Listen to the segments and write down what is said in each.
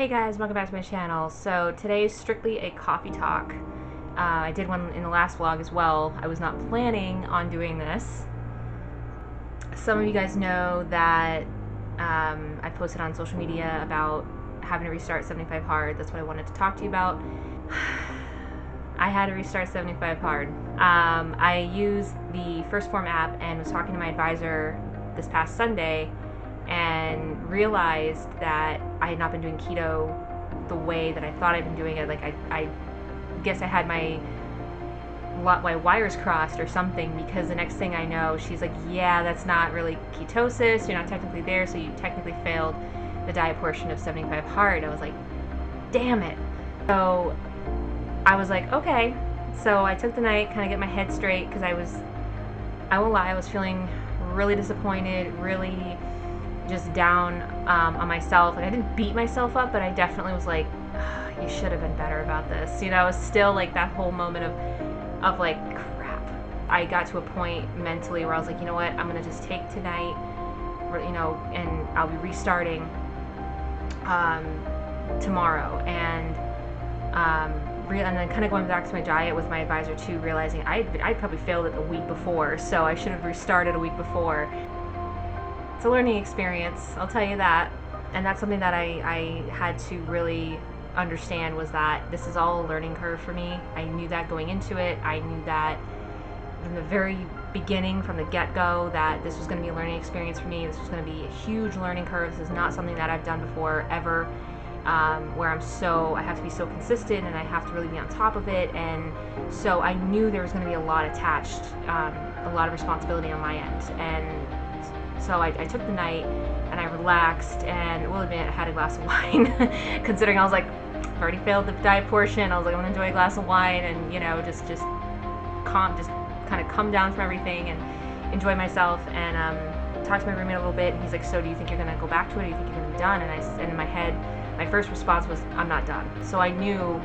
Hey guys, welcome back to my channel. So today is strictly a coffee talk. I did one in the last vlog as well. I was not planning on doing this. Some of you guys know that I posted on social media about having to restart 75 hard. That's what I wanted to talk to you about. I had to restart 75 hard. I used the First Form app and was talking to my advisor this past Sunday and realized that I had not been doing keto the way that I thought I'd been doing it. Like I guess I had my wires crossed or something, because the next thing I know, she's like, yeah, that's not really ketosis, you're not technically there, so you technically failed the diet portion of 75 hard. I was like, damn it. So I was like, okay. So I took the night, kind of get my head straight, because I won't lie, I was feeling really disappointed, really just down on myself. Like, I didn't beat myself up, but I definitely was like, you should have been better about this. You know, it was still like that whole moment of like, crap. I got to a point mentally where I was like, you know what, I'm gonna just take tonight, you know, and I'll be restarting tomorrow. And then kind of going back to my diet with my advisor too, realizing I'd probably failed it the week before, so I should have restarted a week before. It's a learning experience, I'll tell you that. And that's something that I had to really understand, was that this is all a learning curve for me. I knew that going into it. I knew that from the very beginning, from the get-go, that this was going to be a learning experience for me. This was going to be a huge learning curve. This is not something that I've done before, ever, where I have to be so consistent and I have to really be on top of it. And so I knew there was going to be a lot attached, a lot of responsibility on my end. And so I took the night and I relaxed, and will admit I had a glass of wine considering I was like, I've already failed the diet portion. I was like, I'm gonna enjoy a glass of wine and, you know, just kind of come down from everything and enjoy myself. And talked to my roommate a little bit, and he's like, so do you think you're gonna go back to it, or do you think you're gonna be done? And in my head, my first response was, I'm not done. So I knew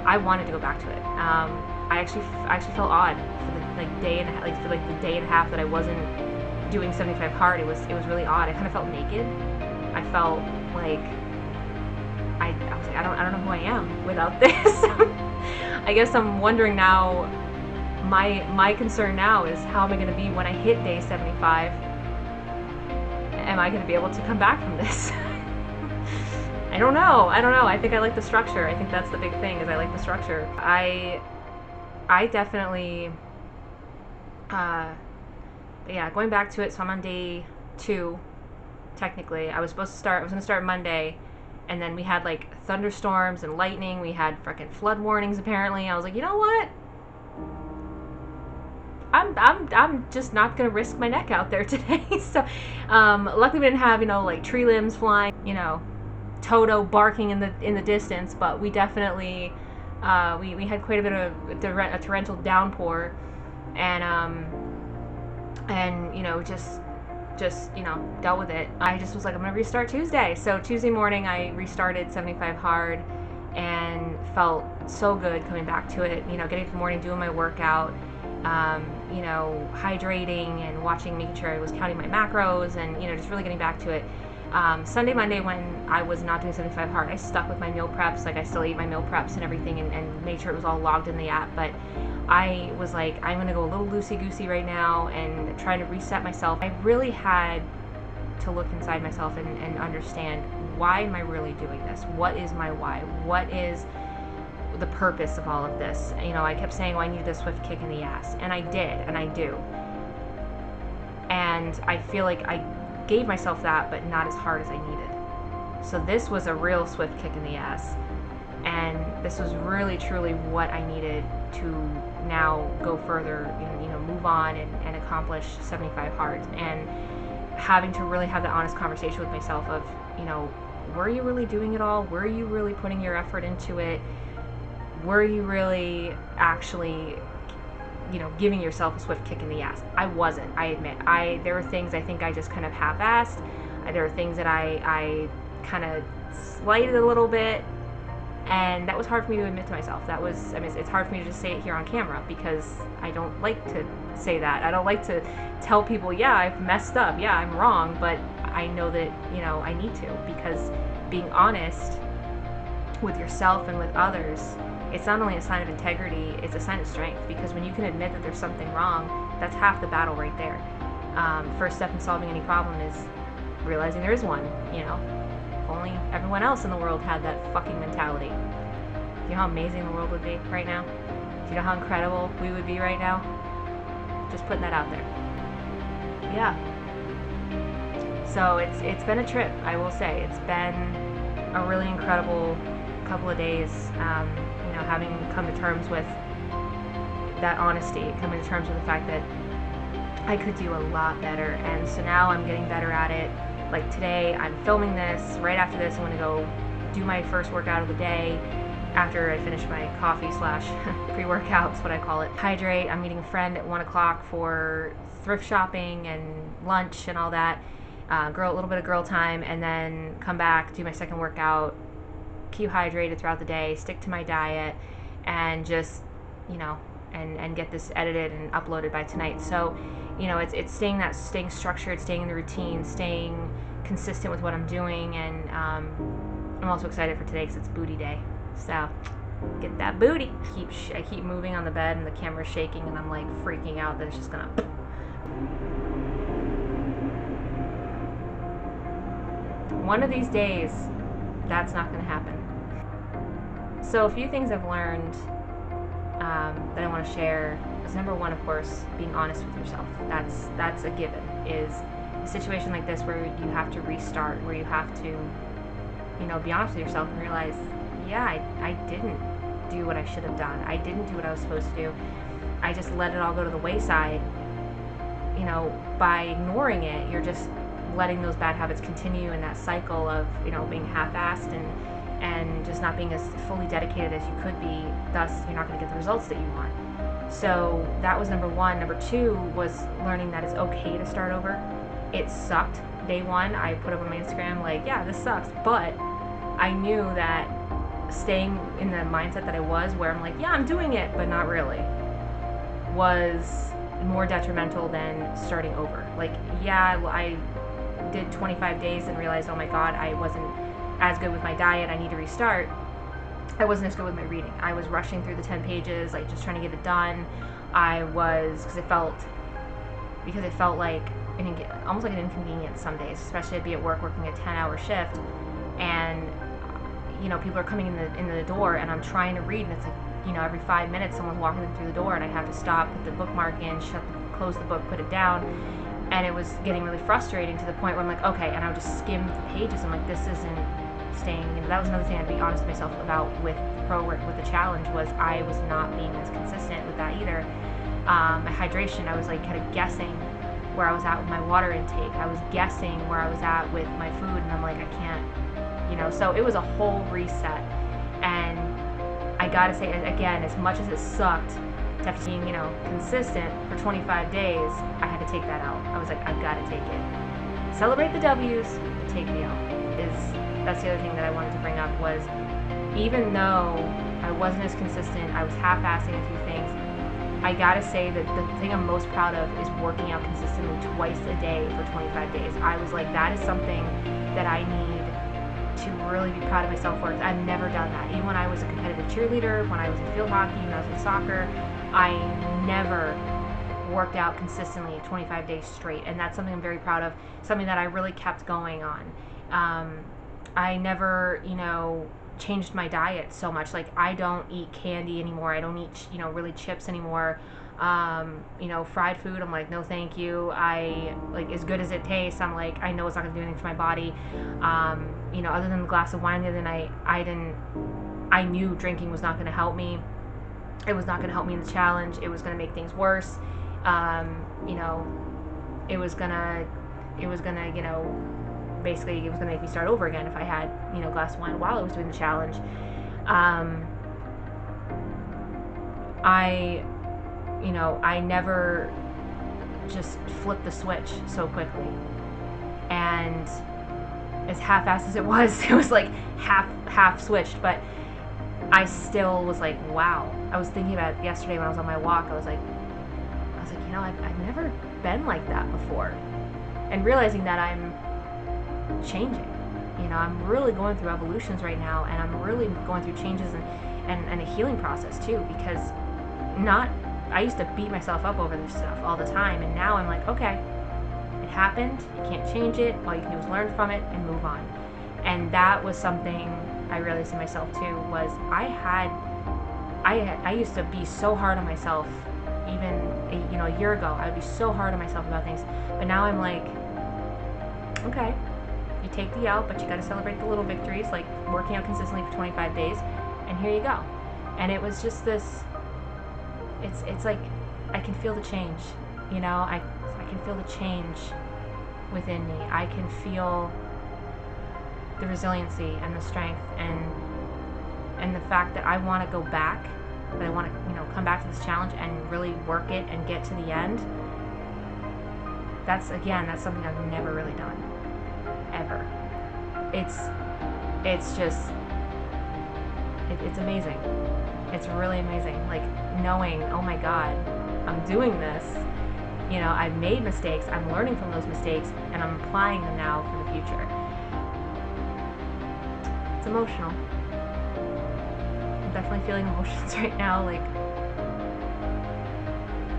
I wanted to go back to it. I actually felt odd for the day and the day and a half that I wasn't doing 75 hard. It was really odd. I kind of felt naked. I felt like I was like, I don't know who I am without this. I guess I'm wondering now, my concern now is, how am I going to be when I hit day 75? Am I going to be able to come back from this? I don't know. I think I like the structure. I think that's the big thing, is I like the structure. I definitely yeah, going back to it, so I'm on day 2, technically. I was going to start Monday, and then we had like thunderstorms and lightning. We had freaking flood warnings apparently. I was like, you know what? I'm just not gonna risk my neck out there today. So luckily we didn't have, you know, like tree limbs flying, you know, Toto barking in the distance, but we definitely we had quite a bit of a torrential downpour, and you know, just you know, dealt with it. I just was like, I'm gonna restart Tuesday. So Tuesday morning I restarted 75 hard and felt so good coming back to it. You know, getting up in the morning, doing my workout, you know, hydrating and making sure I was counting my macros, and, you know, just really getting back to it. Sunday, Monday, when I was not doing 75 hard, I stuck with my meal preps. Like, I still ate my meal preps and everything, and made sure it was all logged in the app. But I was like, I'm gonna go a little loosey-goosey right now and try to reset myself. I really had to look inside myself and understand, why am I really doing this? What is my why? What is the purpose of all of this? You know, I kept saying, well, I needed a swift kick in the ass, and I did, and I do. And I feel like I gave myself that, but not as hard as I needed. So this was a real swift kick in the ass, and this was really truly what I needed to now go further and, you know, move on and accomplish 75 hard. And having to really have that honest conversation with myself of, you know, were you really doing it all? Were you really putting your effort into it? Were you really actually, you know, giving yourself a swift kick in the ass? I wasn't, I admit. There were things I think I just kind of half-assed. There were things that I kind of slighted a little bit, and that was hard for me to admit to myself. That was, I mean, it's hard for me to just say it here on camera, because I don't like to say that. I don't like to tell people, yeah, I've messed up, yeah, I'm wrong, but I know that, you know, I need to, because being honest with yourself and with others, it's not only a sign of integrity, it's a sign of strength, because when you can admit that there's something wrong, that's half the battle right there. First step in solving any problem is realizing there is one, you know. If only everyone else in the world had that fucking mentality. Do you know how amazing the world would be right now? Do you know how incredible we would be right now? Just putting that out there. Yeah. So it's been a trip, I will say. It's been a really incredible couple of days, you know, having come to terms with that honesty, coming to terms with the fact that I could do a lot better, and so now I'm getting better at it. Like today, I'm filming this. Right after this, I'm going to go do my first workout of the day after I finish my coffee / pre-workout, is what I call it. Hydrate. I'm meeting a friend at 1 o'clock for thrift shopping and lunch and all that. A little bit of girl time, and then come back, do my second workout, keep hydrated throughout the day, stick to my diet, and just, you know, and get this edited and uploaded by tonight. So, you know, it's staying structured, staying in the routine, staying consistent with what I'm doing, and I'm also excited for today because it's booty day. So, get that booty. I keep moving on the bed, and the camera's shaking, and I'm like freaking out that it's just gonna. One of these days, that's not gonna happen. So a few things I've learned that I want to share is, number one, of course, being honest with yourself. That's a given. Is a situation like this where you have to restart, where you have to, you know, be honest with yourself and realize, yeah, I didn't do what I should have done. I didn't do what I was supposed to do. I just let it all go to the wayside. You know, by ignoring it, you're just letting those bad habits continue in that cycle of, you know, being half-assed and just not being as fully dedicated as you could be. Thus, you're not going to get the results that you want. So that was number one. Number two was learning that it's okay to start over. It sucked. Day one, I put up on my Instagram, like, yeah, this sucks. But I knew that staying in the mindset that I was, where I'm like, yeah, I'm doing it, but not really, was more detrimental than starting over. Like, yeah, I did 25 days and realized, oh my God, I wasn't as good with my diet, I need to restart. I wasn't as good with my reading. I was rushing through the 10 pages, like just trying to get it done. Because it felt like almost like an inconvenience some days, especially I'd be at work working a 10-hour shift, and you know, people are coming in the door, and I'm trying to read, and it's like, you know, every 5 minutes someone's walking in through the door, and I have to stop, put the bookmark in, close the book, put it down. And it was getting really frustrating to the point where I'm like, okay, and I would just skim the pages. I'm like, this isn't staying. You know, that was another thing I'd be honest with myself about with the challenge, was I was not being as consistent with that either. My hydration, I was like kind of guessing where I was at with my water intake. I was guessing where I was at with my food, and I'm like, I can't, you know. So it was a whole reset. And I gotta say, again, as much as it sucked, after being, you know, consistent for 25 days, I had to take that out. I was like, I've got to take it. Celebrate the W's, but take the L. That's the other thing that I wanted to bring up, was even though I wasn't as consistent, I was half-assing a few things, I gotta say that the thing I'm most proud of is working out consistently twice a day for 25 days. I was like, that is something that I need to really be proud of myself for. I've never done that. Even when I was a competitive cheerleader, when I was in field hockey, when I was in soccer, I never worked out consistently 25 days straight, and that's something I'm very proud of, something that I really kept going on. I never, you know, changed my diet so much. Like, I don't eat candy anymore. I don't eat, you know, really chips anymore. You know, fried food, I'm like, no thank you. I, like, as good as it tastes, I'm like, I know it's not going to do anything for my body. You know, other than the glass of wine the other night, I knew drinking was not going to help me. It was not going to help me in the challenge. It was going to make things worse. You know, it was gonna, you know, basically it was gonna make me start over again if I had, you know, a glass of wine while I was doing the challenge. I never just flipped the switch so quickly. And as half-assed as it was like half switched, but I still was like, wow. I was thinking about it yesterday when I was on my walk. I was like, you know, I've never been like that before. And realizing that I'm changing. You know, I'm really going through evolutions right now, and I'm really going through changes and a healing process too, because I used to beat myself up over this stuff all the time, and now I'm like, okay, it happened, you can't change it, all you can do is learn from it and move on. And that was something I realized in myself too, was I used to be so hard on myself. Even a year ago, I would be so hard on myself about things, but now I'm like, okay, you take the L, but you got to celebrate the little victories, like working out consistently for 25 days, and here you go. And it was just this, it's like I can feel the change, you know, I can feel the change within me. I can feel the resiliency and the strength and the fact that I want to go back, that I want to, come back to this challenge and really work it and get to the end. That's something I've never really done, ever. It's just, it's amazing. It's really amazing. Like knowing, oh my God, I'm doing this. I've made mistakes, I'm learning from those mistakes, and I'm applying them now for the future. It's emotional. I'm definitely feeling emotions right now, like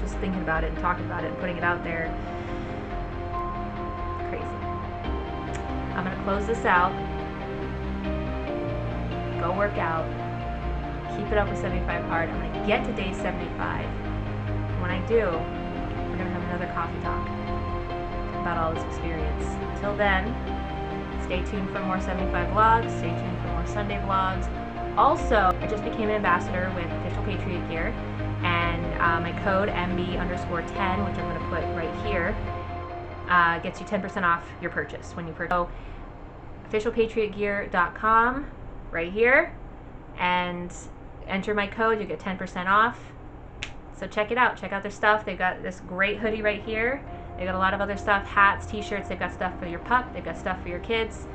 just thinking about it and talking about it and putting it out there. Crazy. I'm gonna close this out. Go work out. Keep it up with 75 hard. I'm gonna get to day 75. When I do, we're gonna have another coffee talk about all this experience. Until then, stay tuned for more 75 vlogs. Stay tuned for more Sunday vlogs. Also, I just became an ambassador with Official Patriot Gear, and my code MB_10, which I'm going to put right here, gets you 10% off your purchase when you purchase. So, OfficialPatriotGear.com, right here, and enter my code, you get 10% off. So check it out. Check out their stuff. They've got this great hoodie right here. They've got a lot of other stuff, hats, t-shirts. They've got stuff for your pup. They've got stuff for your kids.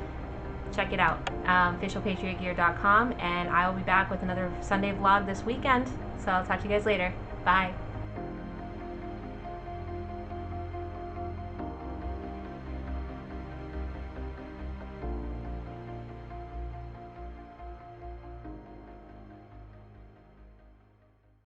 Check it out. OfficialPatriotGear.com, and I will be back with another Sunday vlog this weekend. So I'll talk to you guys later. Bye.